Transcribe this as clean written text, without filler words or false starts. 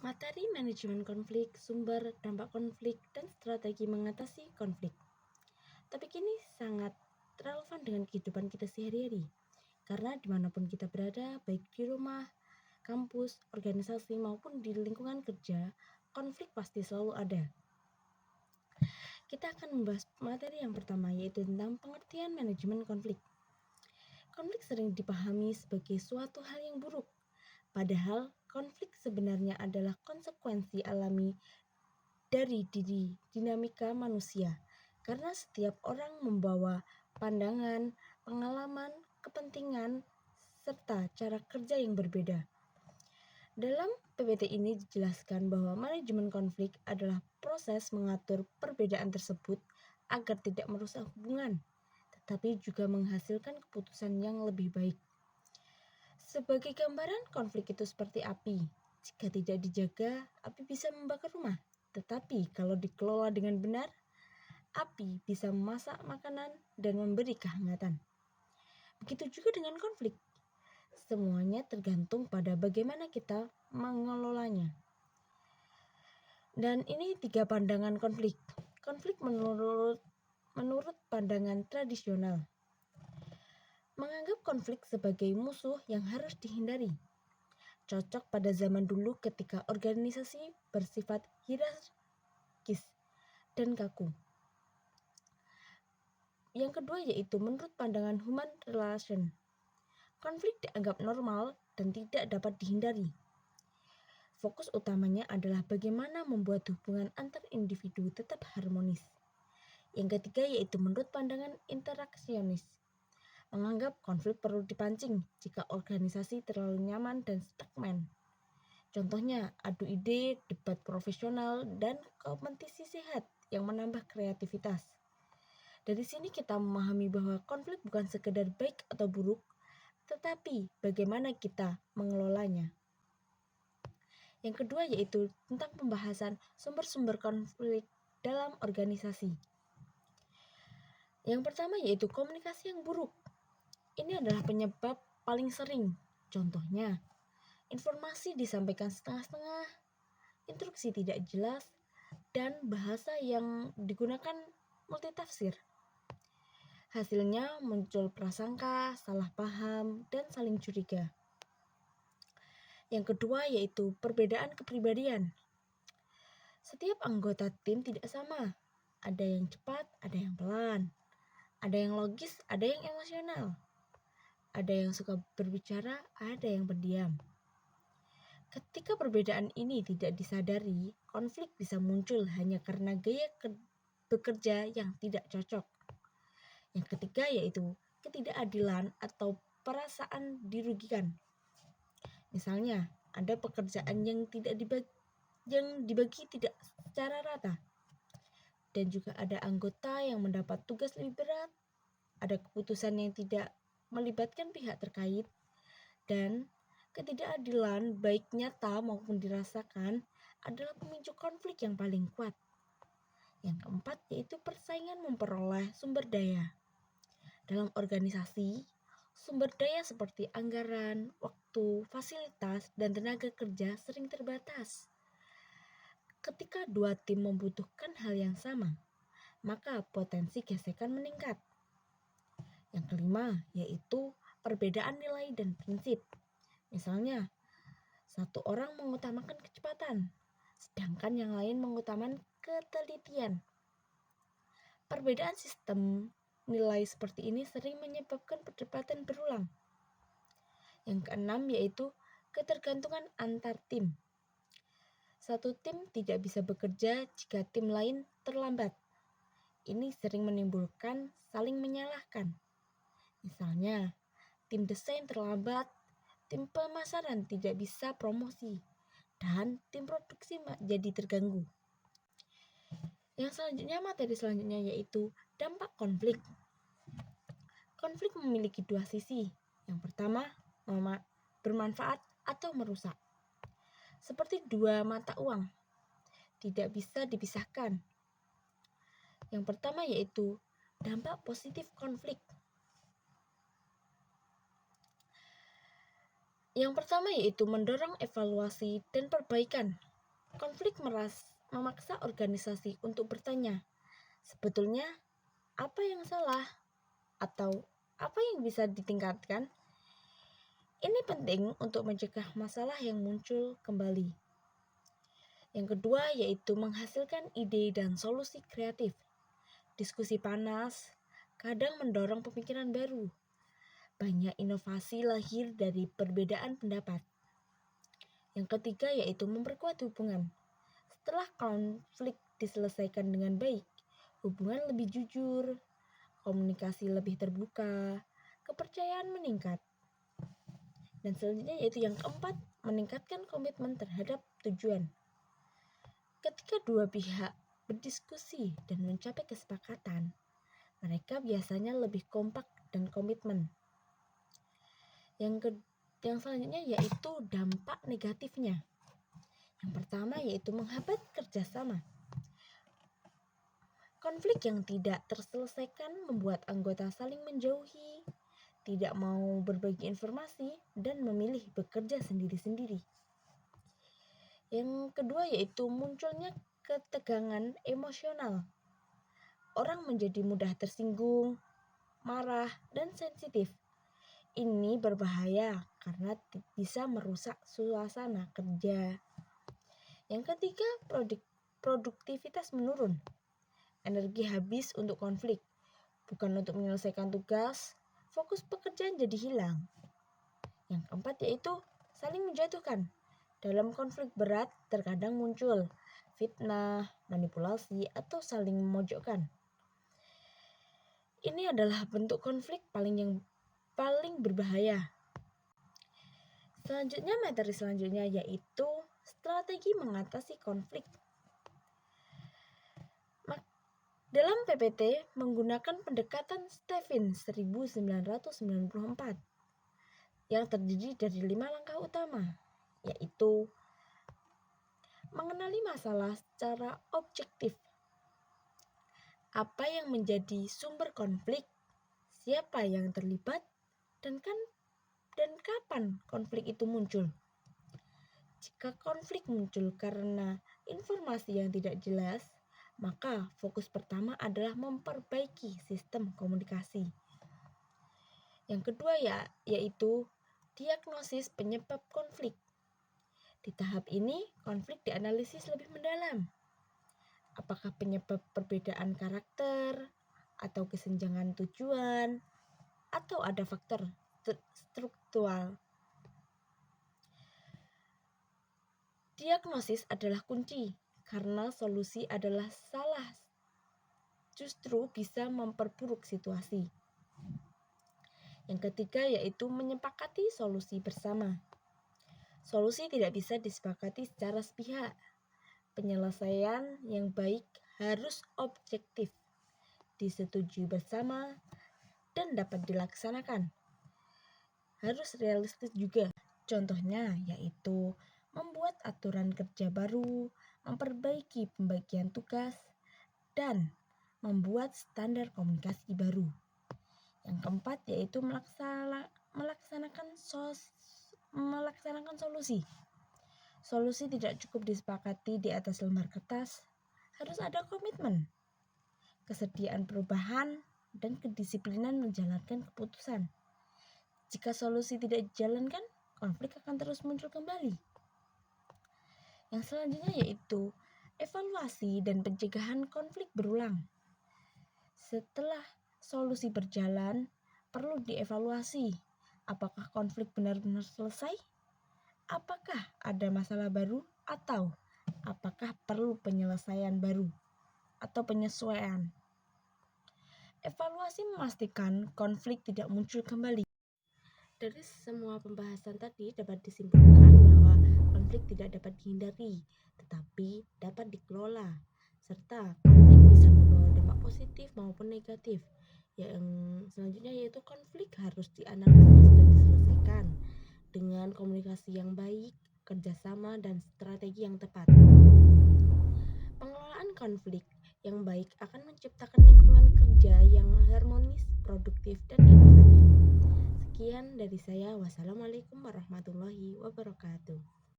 Materi manajemen konflik, sumber, dampak konflik, dan strategi mengatasi konflik. Topik ini sangat relevan dengan kehidupan kita sehari-hari, karena dimanapun kita berada, baik di rumah, kampus, organisasi, maupun di lingkungan kerja, konflik pasti selalu ada. Kita akan membahas materi yang pertama, yaitu tentang pengertian manajemen konflik. Konflik sering dipahami sebagai suatu hal yang buruk, padahal konflik sebenarnya adalah konsekuensi alami dari dinamika manusia, karena setiap orang membawa pandangan, pengalaman, kepentingan, serta cara kerja yang berbeda. Dalam PPT ini dijelaskan bahwa manajemen konflik adalah proses mengatur perbedaan tersebut agar tidak merusak hubungan, tetapi juga menghasilkan keputusan yang lebih baik. Sebagai gambaran, konflik itu seperti api. Jika tidak dijaga, api bisa membakar rumah. Tetapi kalau dikelola dengan benar, api bisa memasak makanan dan memberi kehangatan. Begitu juga dengan konflik. Semuanya tergantung pada bagaimana kita mengelolanya. Dan ini 3 pandangan konflik. Konflik menurut pandangan tradisional, menganggap konflik sebagai musuh yang harus dihindari. Cocok pada zaman dulu ketika organisasi bersifat hierarkis dan kaku. Yang kedua yaitu menurut pandangan human relation. Konflik dianggap normal dan tidak dapat dihindari. Fokus utamanya adalah bagaimana membuat hubungan antar individu tetap harmonis. Yang ketiga yaitu menurut pandangan interaksionis. Menganggap konflik perlu dipancing jika organisasi terlalu nyaman dan stagnan. Contohnya, adu ide, debat profesional, dan kompetisi sehat yang menambah kreativitas. Dari sini kita memahami bahwa konflik bukan sekedar baik atau buruk, tetapi bagaimana kita mengelolanya. Yang kedua yaitu tentang pembahasan sumber-sumber konflik dalam organisasi. Yang pertama yaitu komunikasi yang buruk. Ini adalah penyebab paling sering. Contohnya, informasi disampaikan setengah-setengah, instruksi tidak jelas, dan bahasa yang digunakan multitafsir. Hasilnya muncul prasangka, salah paham, dan saling curiga. Yang kedua yaitu perbedaan kepribadian. Setiap anggota tim tidak sama. Ada yang cepat, ada yang pelan. Ada yang logis, ada yang emosional. Ada yang suka berbicara, ada yang berdiam. Ketika perbedaan ini tidak disadari, konflik bisa muncul hanya karena gaya bekerja yang tidak cocok. Yang ketiga yaitu ketidakadilan atau perasaan dirugikan. Misalnya, ada pekerjaan yang dibagi tidak secara rata. Dan juga ada anggota yang mendapat tugas lebih berat. Ada keputusan yang tidak melibatkan pihak terkait, dan ketidakadilan baik nyata maupun dirasakan adalah pemicu konflik yang paling kuat. Yang keempat yaitu persaingan memperoleh sumber daya. Dalam organisasi, sumber daya seperti anggaran, waktu, fasilitas, dan tenaga kerja sering terbatas. Ketika dua tim membutuhkan hal yang sama, maka potensi gesekan meningkat. Yang kelima yaitu perbedaan nilai dan prinsip. Misalnya, satu orang mengutamakan kecepatan, sedangkan yang lain mengutamakan ketelitian. Perbedaan sistem nilai seperti ini sering menyebabkan perdebatan berulang. Yang keenam yaitu ketergantungan antar tim. Satu tim tidak bisa bekerja jika tim lain terlambat. Ini sering menimbulkan saling menyalahkan. Misalnya, tim desain terlambat, tim pemasaran tidak bisa promosi, dan tim produksi jadi terganggu. Yang selanjutnya, materi selanjutnya yaitu dampak konflik. Konflik memiliki dua sisi. Yang pertama, bermanfaat atau merusak. Seperti dua mata uang, tidak bisa dipisahkan. Yang pertama yaitu dampak positif konflik. Yang pertama yaitu mendorong evaluasi dan perbaikan. Konflik memaksa organisasi untuk bertanya, sebetulnya apa yang salah atau apa yang bisa ditingkatkan? Ini penting untuk mencegah masalah yang muncul kembali. Yang kedua yaitu menghasilkan ide dan solusi kreatif. Diskusi panas kadang mendorong pemikiran baru. Banyak inovasi lahir dari perbedaan pendapat. Yang ketiga yaitu memperkuat hubungan. Setelah konflik diselesaikan dengan baik, hubungan lebih jujur, komunikasi lebih terbuka, kepercayaan meningkat. Dan selanjutnya yaitu yang keempat, meningkatkan komitmen terhadap tujuan. Ketika dua pihak berdiskusi dan mencapai kesepakatan, mereka biasanya lebih kompak dan komitmen. Yang selanjutnya yaitu dampak negatifnya. Yang pertama yaitu menghambat kerjasama. Konflik yang tidak terselesaikan membuat anggota saling menjauhi, tidak mau berbagi informasi, dan memilih bekerja sendiri-sendiri. Yang kedua yaitu munculnya ketegangan emosional. Orang menjadi mudah tersinggung, marah, dan sensitif. Ini berbahaya karena bisa merusak suasana kerja. Yang ketiga, produktivitas menurun. Energi habis untuk konflik, bukan untuk menyelesaikan tugas. Fokus pekerjaan jadi hilang. Yang keempat yaitu saling menjatuhkan. Dalam konflik berat terkadang muncul fitnah, manipulasi, atau saling memojokkan. Ini adalah bentuk konflik paling berbahaya. Materi selanjutnya yaitu strategi mengatasi konflik. Dalam PPT menggunakan pendekatan Stevin 1994 yang terdiri dari 5 langkah utama, yaitu mengenali masalah secara objektif. Apa yang menjadi sumber konflik, siapa yang terlibat, dan kapan konflik itu muncul. Jika konflik muncul karena informasi yang tidak jelas, maka fokus pertama adalah memperbaiki sistem komunikasi. Yang kedua yaitu diagnosis penyebab konflik. Di tahap ini, konflik dianalisis lebih mendalam. Apakah penyebab perbedaan karakter, atau kesenjangan tujuan, atau ada faktor struktural. Diagnosis adalah kunci, karena solusi adalah salah. Justru bisa memperburuk situasi. Yang ketiga yaitu menyepakati solusi bersama. Solusi tidak bisa disepakati secara sepihak. Penyelesaian yang baik harus objektif, disetujui bersama, dan dapat dilaksanakan. Harus realistis juga. Contohnya yaitu membuat aturan kerja baru, memperbaiki pembagian tugas, dan membuat standar komunikasi baru. Yang keempat yaitu melaksanakan solusi. Solusi tidak cukup disepakati di atas lembar kertas, harus ada komitmen, kesediaan perubahan, dan kedisiplinan menjalankan keputusan. Jika solusi tidak dijalankan, konflik akan terus muncul kembali. Yang selanjutnya yaitu evaluasi dan pencegahan konflik berulang. Setelah solusi berjalan, perlu dievaluasi. Apakah konflik benar-benar selesai? Apakah ada masalah baru? Atau apakah perlu penyelesaian baru atau penyesuaian? Evaluasi memastikan konflik tidak muncul kembali. Dari semua pembahasan tadi dapat disimpulkan bahwa konflik tidak dapat dihindari, tetapi dapat dikelola, serta konflik bisa membawa dampak positif maupun negatif. Yang selanjutnya yaitu konflik harus dianalisis dan diselesaikan dengan komunikasi yang baik, kerjasama, dan strategi yang tepat. Pengelolaan konflik yang baik akan menciptakan lingkungan kerja yang harmonis, produktif, dan inovatif. Sekian dari saya. Wassalamualaikum warahmatullahi wabarakatuh.